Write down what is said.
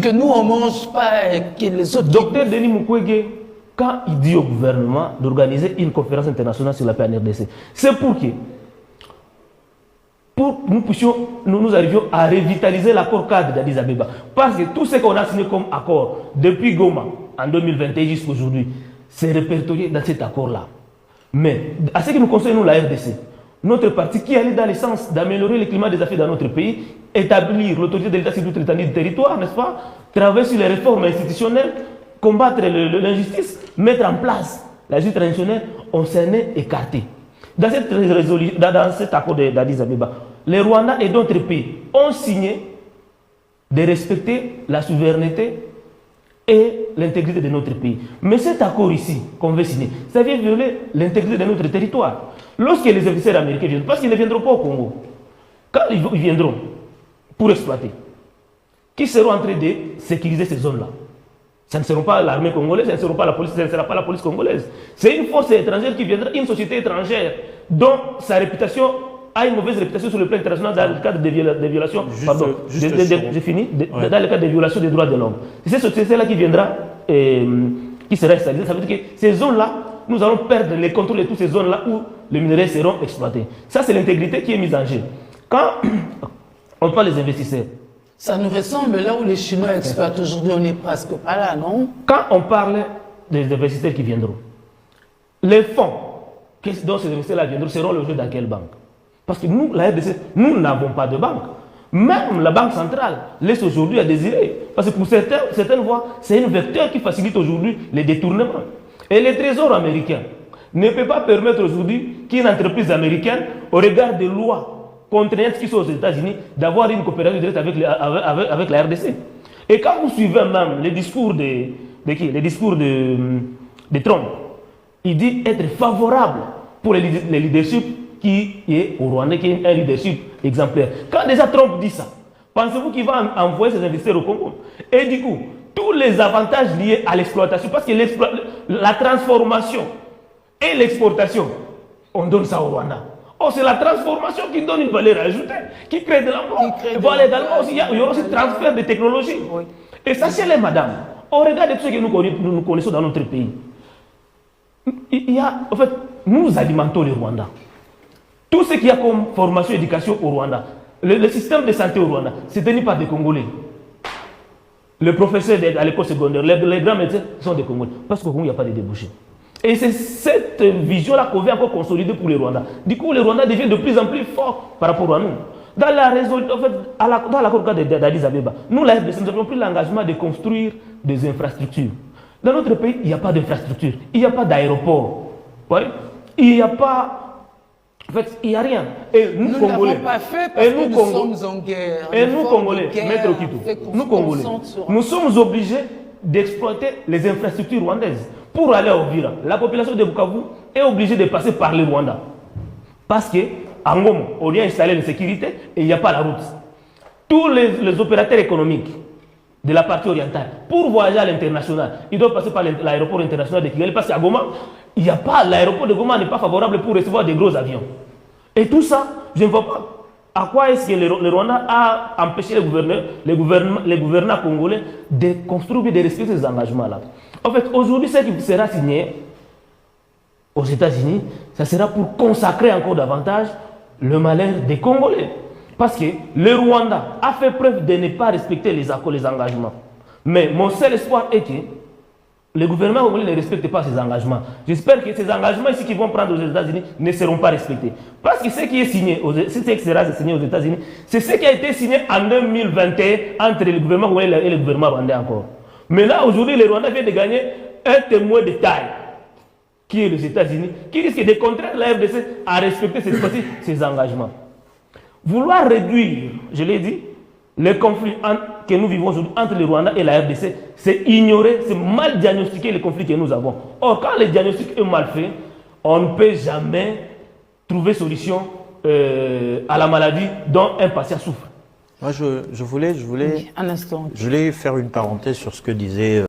Que nous, on ne mange pas et que les autres... Docteur Denis Mukwege, quand il dit au gouvernement d'organiser une conférence internationale sur la paix en RDC, c'est pour que nous arrivions à revitaliser l'accord cadre d'Addis Abeba. Parce que tout ce qu'on a signé comme accord depuis Goma en 2021 jusqu'à aujourd'hui, c'est répertorié dans cet accord-là. Mais à ce qui nous concerne, nous, la RDC, notre parti qui allait dans le sens d'améliorer le climat des affaires dans notre pays, établir l'autorité de l'État sur toute l'étendue du territoire, n'est-ce pas, travailler sur les réformes institutionnelles, combattre l'injustice, mettre en place la justice traditionnelle, on s'en est écarté. Dans cet accord d'Addis Abeba, les Rwandais et d'autres pays ont signé de respecter la souveraineté et l'intégrité de notre pays. Mais cet accord ici, qu'on veut signer, ça vient violer l'intégrité de notre territoire. Lorsque les officiers américains viennent, parce qu'ils ne viendront pas au Congo, quand ils viendront pour exploiter, qui seront en train de sécuriser ces zones-là? Ce ne seront pas l'armée congolaise, ce ne sera pas la police, ce ne sera pas la police congolaise. C'est une force étrangère qui viendra, une société étrangère dont sa réputation a une mauvaise réputation sur le plan international dans le cadre des violations. J'ai fini. Dans le cadre des violations des droits de l'homme. C'est cette société-là qui viendra, qui sera installée. Ça veut dire que ces zones-là, nous allons perdre les contrôles de toutes ces zones-là où les minerais seront exploités. Ça, c'est l'intégrité qui est mise en jeu. Quand on parle des investisseurs, ça nous ressemble là où les Chinois exploitent aujourd'hui, on n'est presque pas là, non? Quand on parle des investisseurs qui viendront, les fonds dont ces investisseurs-là viendront seront logés dans quelle banque? Parce que nous, la RDC, nous n'avons pas de banque. Même la Banque centrale laisse aujourd'hui à désirer. Parce que pour certaines voies, c'est un vecteur qui facilite aujourd'hui les détournements. Et le Trésor américain ne peut pas permettre aujourd'hui qu'une entreprise américaine, au regard des lois contraignantes qui sont aux États-Unis, d'avoir une coopération directe avec la RDC. Et quand vous suivez même les discours de Trump, il dit être favorable pour le leadership qui est au Rwanda, qui est un leadership exemplaire. Quand déjà Trump dit ça, pensez-vous qu'il va envoyer ses investisseurs au Congo? Et du coup, tous les avantages liés à l'exploitation, parce que la transformation et l'exportation, on donne ça au Rwanda. Oh, c'est la transformation qui donne une valeur ajoutée, qui crée de l'emploi. Voilà, également aussi, il y aura aussi transfert de technologie. Oui. Et sachez-les, madame, au regard de tout ce que nous connaissons dans notre pays, il y a, en fait, nous alimentons le Rwanda. Tout ce qu'il y a comme formation et éducation au Rwanda, le système de santé au Rwanda, c'est tenu par des Congolais. Les professeurs à l'école secondaire, les grands médecins sont des Congolais. Parce qu'au Congo, il n'y a pas de débouchés. Et c'est cette vision-là qu'on veut encore consolider pour les Rwandais. Du coup, les Rwandais deviennent de plus en plus forts par rapport à nous. Dans la résolution, en fait, dans l'accord d'Addis Abeba, nous, la RDC, nous avons pris l'engagement de construire des infrastructures. Dans notre pays, il n'y a pas d'infrastructure, il n'y a pas d'aéroport. Ouais? Il n'y a pas... En fait, il n'y a rien. Et nous, Congolais, pas fait parce que nous sommes en guerre. Et nous, Congolais, Maître Okito, nous, Congolais, nous sommes obligés d'exploiter les infrastructures rwandaises. Pour aller au Vira, la population de Bukavu est obligée de passer par le Rwanda. Parce qu'à Ngoma, on y a installé la sécurité et il n'y a pas la route. Tous les opérateurs économiques de la partie orientale, pour voyager à l'international, ils doivent passer par l'aéroport international de Kigali. Parce qu'à Goma, il n'y a pas, l'aéroport de Goma n'est pas favorable pour recevoir des gros avions. Et tout ça, je ne vois pas à quoi est-ce que le Rwanda a empêché les gouvernants congolais de construire et de respecter ces engagements-là. En fait, aujourd'hui, ce qui sera signé aux États-Unis, ça sera pour consacrer encore davantage le malheur des Congolais. Parce que le Rwanda a fait preuve de ne pas respecter les accords, les engagements. Mais mon seul espoir est que le gouvernement congolais ne respecte pas ses engagements. J'espère que ces engagements ici qui vont prendre aux États-Unis ne seront pas respectés. Parce que ce qui est signé, ce qui sera signé aux États-Unis, c'est ce qui a été signé en 2021 entre le gouvernement congolais et le gouvernement rwandais encore. Mais là, aujourd'hui, le Rwanda vient de gagner un témoin de taille, qui est les États-Unis, qui risque de contraindre la RDC à respecter cette fois-ci ses engagements. Vouloir réduire, je l'ai dit, le conflit que nous vivons aujourd'hui entre le Rwanda et la RDC, c'est ignorer, c'est mal diagnostiquer les conflits que nous avons. Or, quand le diagnostic est mal fait, on ne peut jamais trouver solution à la maladie dont un patient souffre. Moi, je voulais un instant. Je voulais faire une parenthèse sur ce que disait